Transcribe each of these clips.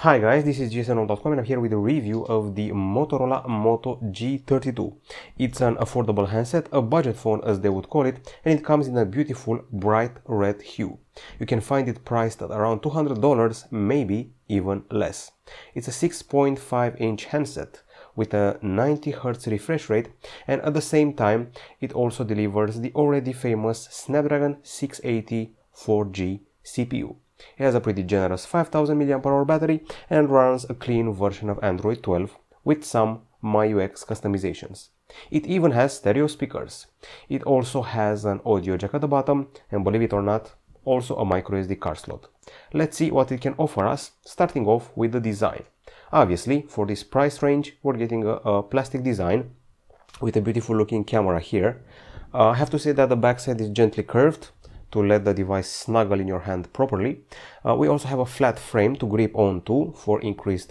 Hi guys, this is gsn.com and I'm here with a review of the Motorola Moto G32. It's an affordable handset, a budget phone as they would call it, and it comes in a beautiful bright red hue. You can find it priced at around $200, maybe even less. It's a 6.5-inch handset with a 90 Hz refresh rate, and at the same time it also delivers the already famous Snapdragon 680 4G CPU. It has a pretty generous 5000 mAh battery and runs a clean version of Android 12 with some MyUX customizations. It even has stereo speakers. It also has an audio jack at the bottom and, believe it or not, also a microSD card slot. Let's see what it can offer us, starting off with the design. Obviously, for this price range, we're getting a plastic design with a beautiful looking camera here. I have to say that the backside is gently curved to let the device snuggle in your hand properly. We also have a flat frame to grip onto for increased,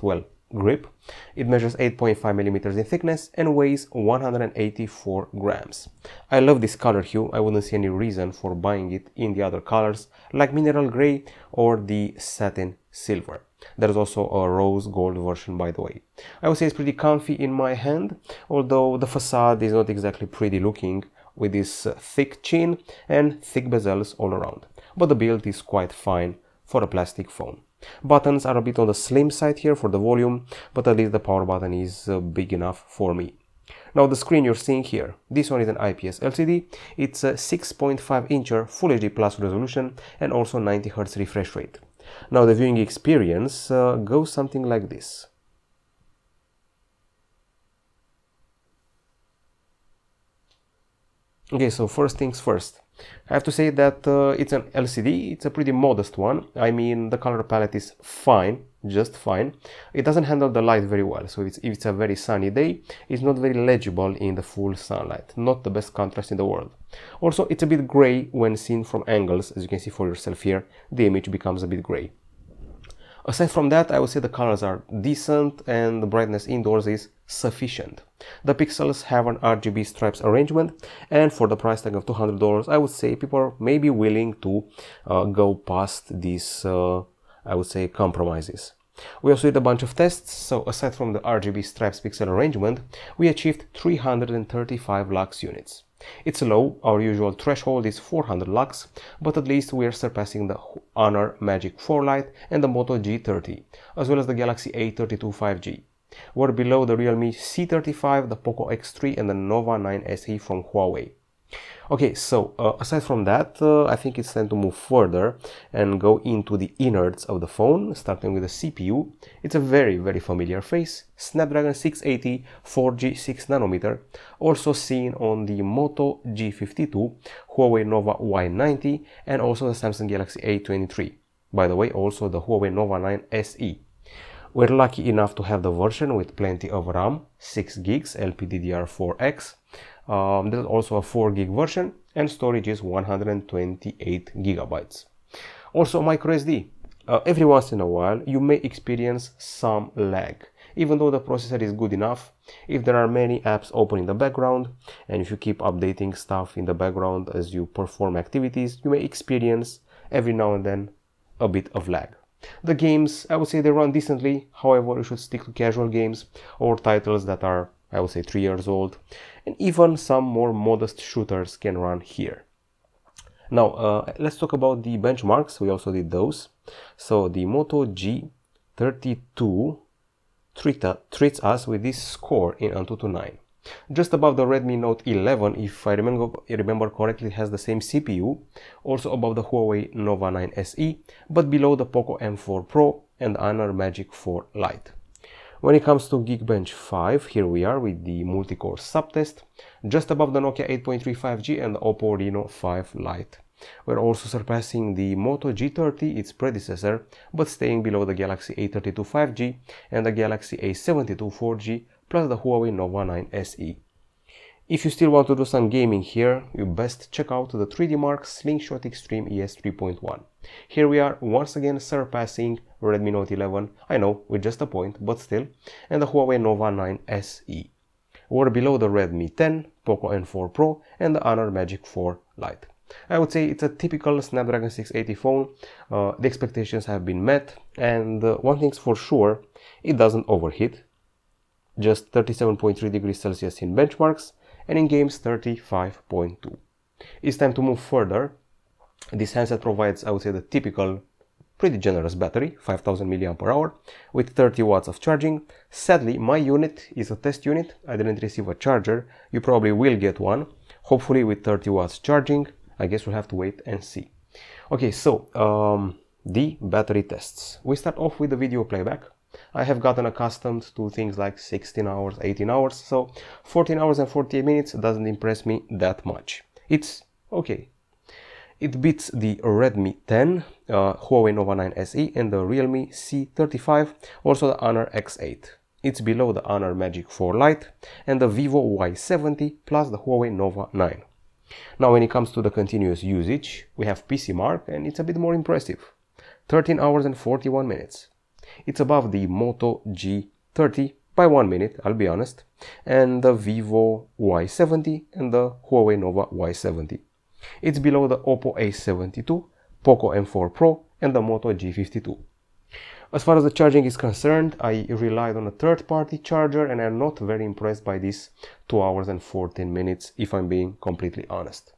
grip. It measures 8.5 millimeters in thickness and weighs 184 grams. I love this color hue. I wouldn't see any reason for buying it in the other colors like mineral gray or the satin silver. There's also a rose gold version, by the way. I would say it's pretty comfy in my hand, although the facade is not exactly pretty looking with this thick chin and thick bezels all around. But the build is quite fine for a plastic phone. Buttons are a bit on the slim side here for the volume, but at least the power button is big enough for me. Now the screen you're seeing here, this one is an IPS LCD. It's a 6.5-incher Full HD Plus resolution and also 90 Hz refresh rate. Now the viewing experience goes something like this. Okay, so first things first. I have to say that it's an LCD, it's a pretty modest one. I mean, the color palette is fine, just fine. It doesn't handle the light very well, so if it's a very sunny day, it's not very legible in the full sunlight. Not the best contrast in the world. Also, it's a bit gray when seen from angles. As you can see for yourself here, the image becomes a bit gray. Aside from that, I would say the colors are decent and the brightness indoors is sufficient. The pixels have an RGB stripes arrangement, and for the price tag of $200, I would say people are maybe willing to go past these, I would say, compromises. We also did a bunch of tests, so aside from the RGB stripes pixel arrangement, we achieved 335 lux units. It's low, our usual threshold is 400 lux, but at least we are surpassing the Honor Magic 4 Lite and the Moto G30, as well as the Galaxy A32 5G. We're below the Realme C35, the Poco X3 and the Nova 9 SE from Huawei. Okay, so aside from that, I think it's time to move further and go into the innards of the phone, starting with the CPU. It's a very familiar face, Snapdragon 680 4G 6nm, also seen on the Moto G52, Huawei Nova Y90 and also the Samsung Galaxy A23. By the way, also the Huawei Nova 9 SE. We're lucky enough to have the version with plenty of RAM, 6 gigs LPDDR4X. There's also a 4 gig version and storage is 128 gigabytes. Also microSD. Every once in a while you may experience some lag. Even though the processor is good enough, if there are many apps open in the background and if you keep updating stuff in the background as you perform activities, you may experience every now and then a bit of lag. The games, I would say they run decently, however you should stick to casual games or titles that are, I would say, 3 years old, and even some more modest shooters can run here. Now let's talk about the benchmarks. We also did those. So the Moto G32 treats us with this score in Antutu 9. Just above the Redmi Note 11, if I remember correctly, it has the same CPU, also above the Huawei Nova 9 SE, but below the Poco M4 Pro and the Honor Magic 4 Lite. When it comes to Geekbench 5, here we are with the multi-core subtest, just above the Nokia 8.3 5G and the Oppo Reno 5 Lite. We're also surpassing the Moto G30, its predecessor, but staying below the Galaxy A32 5G and the Galaxy A72 4G, plus the Huawei Nova 9 SE. If you still want to do some gaming here, you best check out the 3D Mark Slingshot Extreme ES 3.1. Here we are once again surpassing Redmi Note 11, I know, with just a point, but still, and the Huawei Nova 9 SE. We're below the Redmi 10, Poco N4 Pro and the Honor Magic 4 Lite. I would say it's a typical Snapdragon 680 phone. The expectations have been met, and one thing's for sure, it doesn't overheat. Just 37.3 degrees Celsius in benchmarks, and in games 35.2. It's time to move further. This handset provides, I would say, the typical pretty generous battery, 5000 mAh, with 30 watts of charging. Sadly, my unit is a test unit. I didn't receive a charger. You probably will get one, hopefully with 30 watts charging. I guess we'll have to wait and see. Okay, so the battery tests. We start off with the video playback. I have gotten accustomed to things like 16 hours, 18 hours, so 14 hours and 48 minutes doesn't impress me that much. It's okay. It beats the Redmi 10, Huawei Nova 9 SE and the Realme C35, also the Honor X8. It's below the Honor Magic 4 Lite and the Vivo Y70 plus the Huawei Nova 9. Now when it comes to the continuous usage, we have PC Mark and it's a bit more impressive. 13 hours and 41 minutes. It's above the Moto G30 by 1 minute, I'll be honest, and the Vivo Y70 and the Huawei Nova Y70. It's below the Oppo A72, Poco M4 Pro and the Moto G52. As far as the charging is concerned, I relied on a third-party charger and I'm not very impressed by this 2 hours and 14 minutes if I'm being completely honest.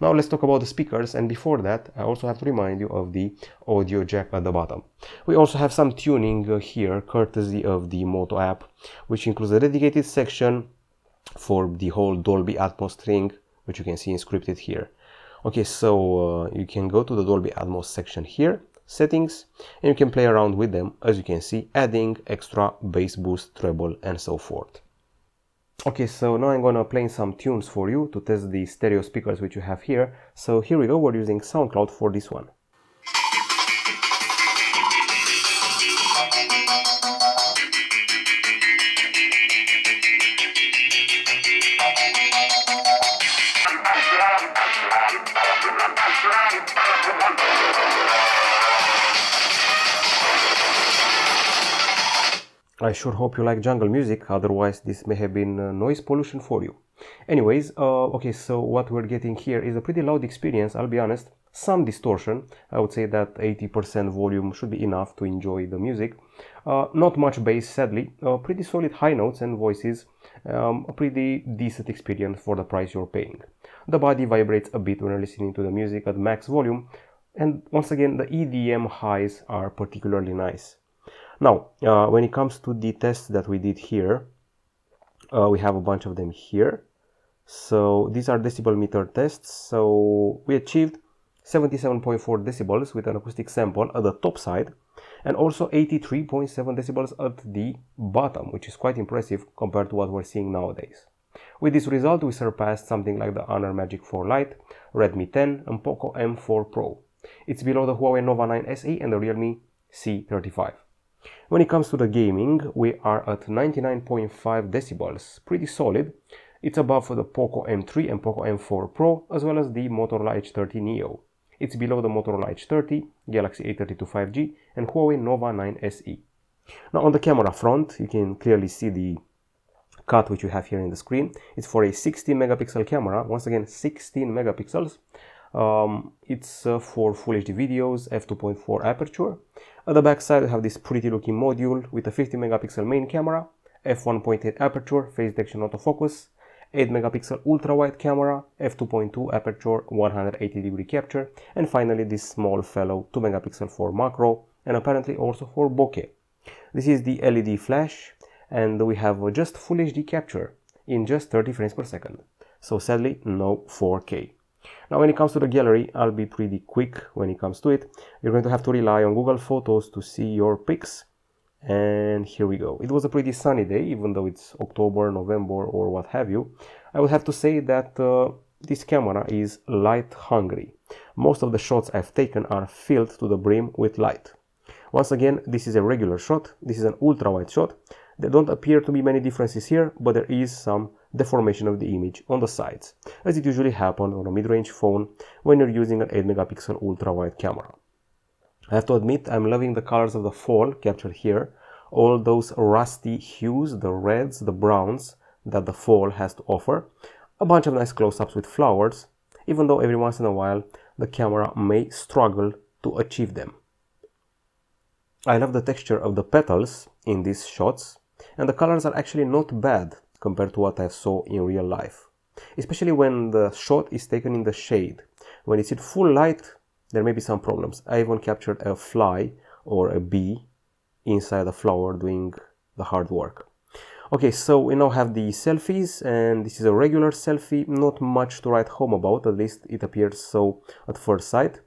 Now let's talk about the speakers, and before that I also have to remind you of the audio jack at the bottom. We also have some tuning here courtesy of the Moto app, which includes a dedicated section for the whole Dolby Atmos thing, which you can see inscripted here. Okay, so you can go to the Dolby Atmos section here, settings, and you can play around with them, as you can see, adding extra bass boost, treble and so forth. Okay, so now I'm gonna play some tunes for you to test the stereo speakers which you have here. So here we go, we're using SoundCloud for this one. I sure hope you like jungle music, otherwise this may have been noise pollution for you. Anyways, okay, so what we're getting here is a pretty loud experience, I'll be honest. Some distortion, I would say that 80% volume should be enough to enjoy the music. Not much bass, sadly, pretty solid high notes and voices, a pretty decent experience for the price you're paying. The body vibrates a bit when you're listening to the music at max volume, and once again the EDM highs are particularly nice. Now, when it comes to the tests that we did here, we have a bunch of them here. So these are decibel meter tests. So we achieved 77.4 decibels with an acoustic sample at the top side, and also 83.7 decibels at the bottom, which is quite impressive compared to what we're seeing nowadays. With this result, we surpassed something like the Honor Magic 4 Lite, Redmi 10 and Poco M4 Pro. It's below the Huawei Nova 9 SE and the Realme C35. When it comes to the gaming, we are at 99.5 decibels, pretty solid. It's above the Poco M3 and Poco M4 Pro, as well as the Motorola H30 Neo. It's below the Motorola H30, Galaxy A32 5G and Huawei Nova 9 SE. Now on the camera front, you can clearly see the cut which you have here in the screen. It's for a 16 megapixel camera, once again 16 megapixels. It's for Full HD videos, f2.4 aperture. At the back side we have this pretty looking module with a 50 megapixel main camera, f1.8 aperture, phase detection autofocus, 8 megapixel ultra-wide camera, f2.2 aperture, 180 degree capture, and finally this small fellow 2 megapixel for macro and apparently also for bokeh. This is the LED flash, and we have just Full HD capture in just 30 frames per second. So sadly no 4K. Now when it comes to the gallery, I'll be pretty quick when it comes to it. You're going to have to rely on Google Photos to see your pics. And here we go. It was a pretty sunny day, even though it's October, November or what have you. I would have to say that this camera is light hungry. Most of the shots I've taken are filled to the brim with light. Once again, this is a regular shot. This is an ultra wide shot. There don't appear to be many differences here, but there is some deformation of the image on the sides, as it usually happens on a mid-range phone when you're using an 8 megapixel ultra wide camera. I have to admit, I'm loving the colors of the fall captured here. All those rusty hues, the reds, the browns that the fall has to offer. A bunch of nice close-ups with flowers. even though every once in a while the camera may struggle to achieve them. I love the texture of the petals in these shots, and the colors are actually not bad compared to what I saw in real life. Especially when the shot is taken in the shade. When it's in full light, there may be some problems. I even captured a fly or a bee inside a flower doing the hard work. Okay, so we now have the selfies, and this is a regular selfie, not much to write home about, at least it appears so at first sight.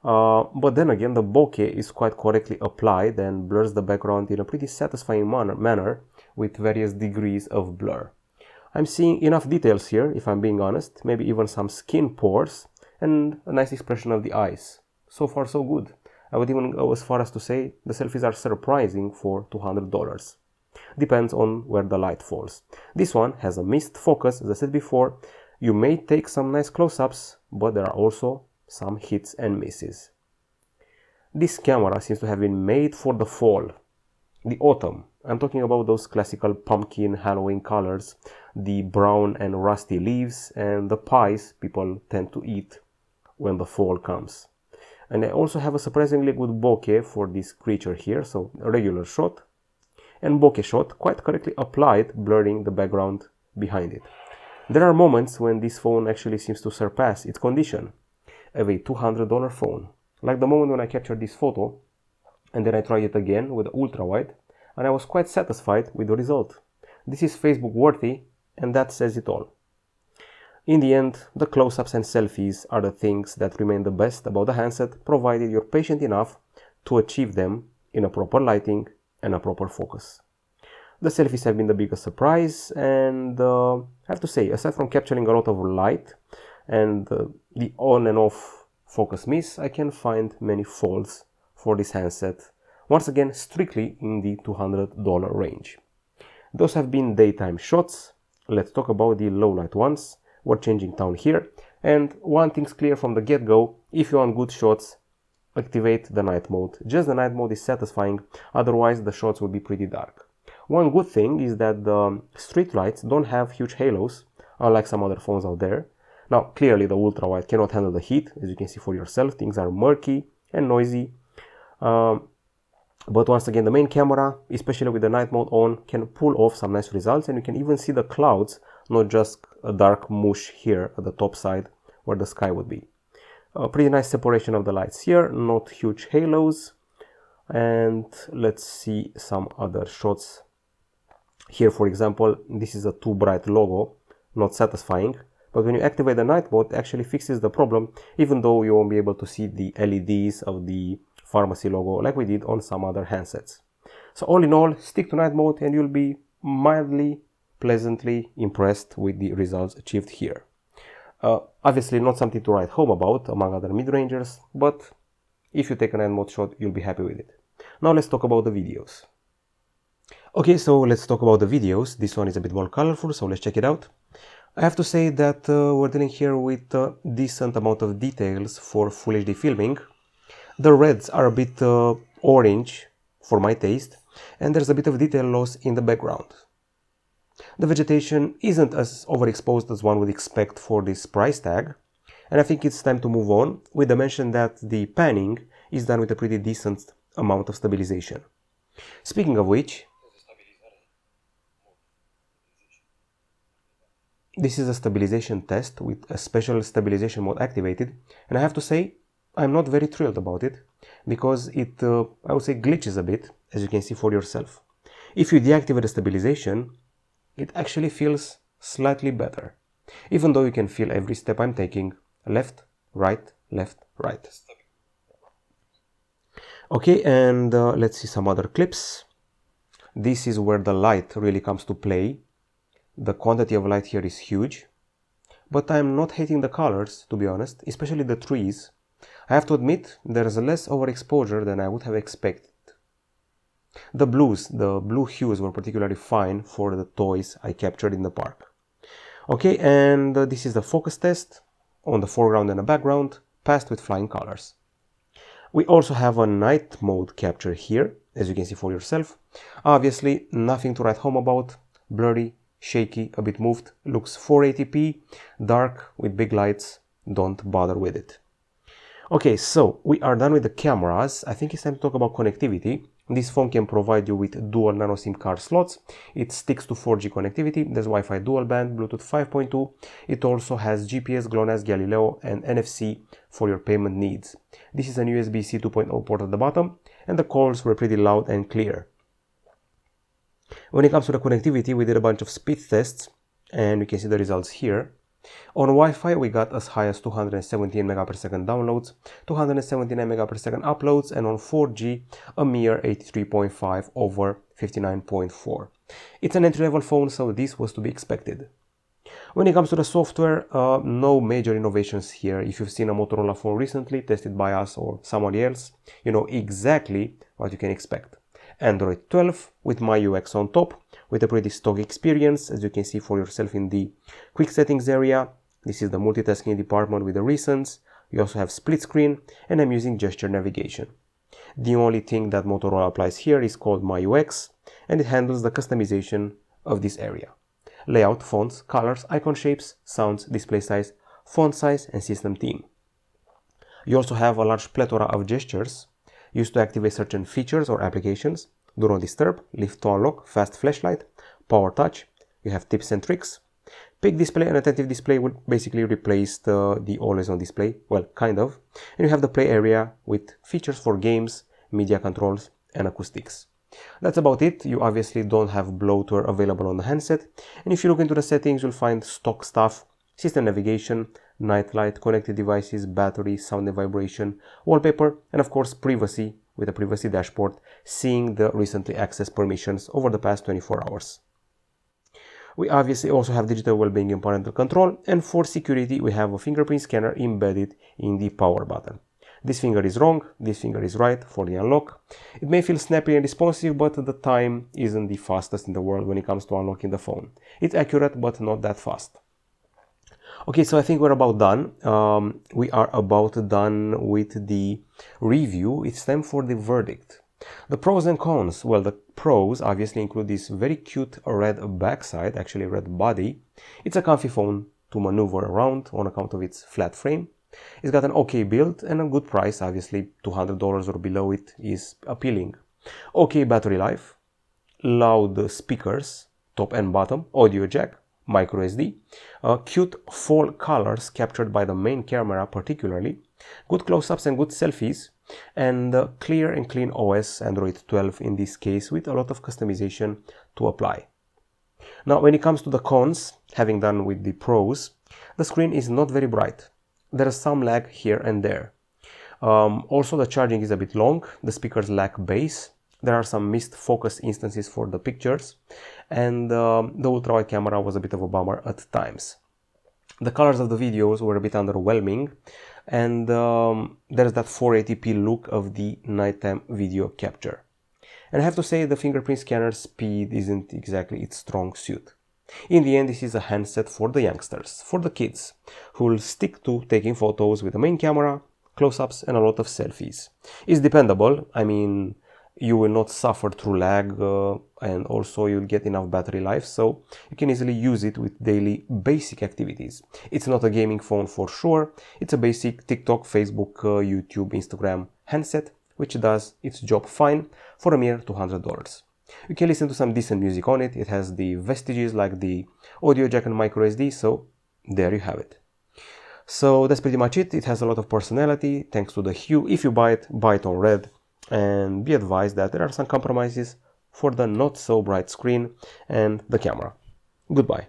But then again, the bokeh is quite correctly applied and blurs the background in a pretty satisfying manner with various degrees of blur. I'm seeing enough details here, if I'm being honest, maybe even some skin pores and a nice expression of the eyes. So far so good. I would even go as far as to say the selfies are surprising for $200. Depends on where the light falls. This one has a missed focus, as I said before. You may take some nice close-ups, but there are also some hits and misses. This camera seems to have been made for the fall, the autumn. I'm talking about those classical pumpkin Halloween colors, the brown and rusty leaves, and the pies people tend to eat when the fall comes. And I also have a surprisingly good bokeh for this creature here, so a regular shot and bokeh shot, quite correctly applied, blurring the background behind it. There are moments when this phone actually seems to surpass its condition of a $200 phone. Like the moment when I captured this photo and then I tried it again with the ultrawide, and I was quite satisfied with the result. This is Facebook worthy, and that says it all. In the end, the close-ups and selfies are the things that remain the best about the handset, provided you're patient enough to achieve them in a proper lighting and a proper focus. The selfies have been the biggest surprise, and I have to say, aside from capturing a lot of light and the on and off focus miss, I can find many faults for this handset, once again strictly in the $200 range. Those have been daytime shots. Let's talk about the low light ones. We're changing town here, and one thing's clear from the get-go: if you want good shots, activate the night mode. Just the night mode is satisfying, otherwise the shots will be pretty dark. One good thing is that the street lights don't have huge halos, unlike some other phones out there. Now, clearly the ultrawide cannot handle the heat, as you can see for yourself. Things are murky and noisy. But once again, the main camera, especially with the night mode on, can pull off some nice results, and you can even see the clouds, not just a dark mush here at the top side where the sky would be. Pretty nice separation of the lights here, not huge halos. And let's see some other shots. Here, for example, this is a too bright logo, not satisfying. But when you activate the night mode, it actually fixes the problem, even though you won't be able to see the LEDs of the pharmacy logo like we did on some other handsets. So all in all, stick to night mode and you'll be mildly, pleasantly impressed with the results achieved here. Obviously not something to write home about among other mid-rangers, but if you take a night mode shot, you'll be happy with it. Now let's talk about the videos. Okay, so let's talk about the videos. This one is a bit more colorful, so let's check it out. I have to say that we're dealing here with a decent amount of details for Full HD filming. The reds are a bit orange for my taste, and there's a bit of detail loss in the background. The vegetation isn't as overexposed as one would expect for this price tag, and I think it's time to move on with the mention that the panning is done with a pretty decent amount of stabilization. Speaking of which, this is a stabilization test with a special stabilization mode activated, and I have to say I'm not very thrilled about it, because it, I would say, glitches a bit, as you can see for yourself. If you deactivate the stabilization, it actually feels slightly better, even though you can feel every step I'm taking, left, right, left, right. Okay, and let's see some other clips. This is where the light really comes to play. The quantity of light here is huge, but I'm not hating the colors, to be honest, especially the trees. I have to admit, there's less overexposure than I would have expected. The blues, the blue hues were particularly fine for the toys I captured in the park. Okay, and this is the focus test on the foreground and the background, passed with flying colors. We also have a night mode capture here, as you can see for yourself. Obviously, nothing to write home about, blurry, shaky, a bit moved, looks 480p, dark with big lights, don't bother with it. Okay, so we are done with the cameras. I think it's time to talk about connectivity. This phone can provide you with dual nano SIM card slots. It sticks to 4G connectivity. There's Wi-Fi dual band, Bluetooth 5.2. It also has GPS, GLONASS, Galileo, and NFC for your payment needs. This is an USB-C 2.0 port at the bottom, and the calls were pretty loud and clear. When it comes to the connectivity, we did a bunch of speed tests, and you can see the results here. On Wi-Fi, we got as high as 217 Mbps downloads, 279 Mbps uploads, and on 4G, a mere 83.5 over 59.4. It's an entry-level phone, so this was to be expected. When it comes to the software, no major innovations here. If you've seen a Motorola phone recently, tested by us or somebody else, you know exactly what you can expect. Android 12 with MyUX on top, with a pretty stock experience, as you can see for yourself in the quick settings area. This is the multitasking department with the recents. You also have split screen, and I'm using gesture navigation. The only thing that Motorola applies here is called MyUX, and it handles the customization of this area. Layout, fonts, colors, icon shapes, sounds, display size, font size, and system theme. You also have a large plethora of gestures used to activate certain features or applications. Do not disturb, lift to unlock, fast flashlight, power touch. You have tips and tricks. Pick display and attentive display will basically replace the always on display, well, kind of. And you have the play area with features for games, media controls, and acoustics. That's about it. You obviously don't have bloatware available on the handset. And if you look into the settings, you'll find stock stuff, system navigation, night light, connected devices, battery, sound and vibration, wallpaper, and of course privacy with a privacy dashboard, seeing the recently accessed permissions over the past 24 hours. We obviously also have digital well-being and parental control, and for security we have a fingerprint scanner embedded in the power button. This finger is wrong, this finger is right for the unlock. It may feel snappy and responsive, but the time isn't the fastest in the world when it comes to unlocking the phone. It's accurate, but not that fast. Okay, so I think we're about done. We are about done with the review. It's time for the verdict. The pros and cons. Well, the pros obviously include this very cute red backside, actually red body. It's a comfy phone to maneuver around on account of its flat frame. It's got an okay build and a good price, obviously $200 or below it is appealing. Okay battery life, loud speakers, top and bottom, audio jack, microSD, cute fall colors captured by the main camera particularly, good close-ups and good selfies, and clear and clean OS, Android 12 in this case, with a lot of customization to apply. Now when it comes to the cons, having done with the pros, the screen is not very bright. There is some lag here and there. Also the charging is a bit long, the speakers lack bass, there are some missed focus instances for the pictures, and the ultra-wide camera was a bit of a bummer at times. The colors of the videos were a bit underwhelming, and there's that 480p look of the nighttime video capture. And I have to say the fingerprint scanner speed isn't exactly its strong suit. In the end, this is a handset for the youngsters, for the kids, who will stick to taking photos with the main camera, close-ups and a lot of selfies. It's dependable, I mean, you will not suffer through lag and also you'll get enough battery life, so you can easily use it with daily basic activities. It's not a gaming phone for sure, it's a basic TikTok, Facebook, YouTube, Instagram handset, which does its job fine for a mere $200. You can listen to some decent music on it. It has the vestiges like the audio jack and microSD, so there you have it. So that's pretty much it. It has a lot of personality thanks to the hue. If you buy it on red, and be advised that there are some compromises for the not so bright screen and the camera. Goodbye.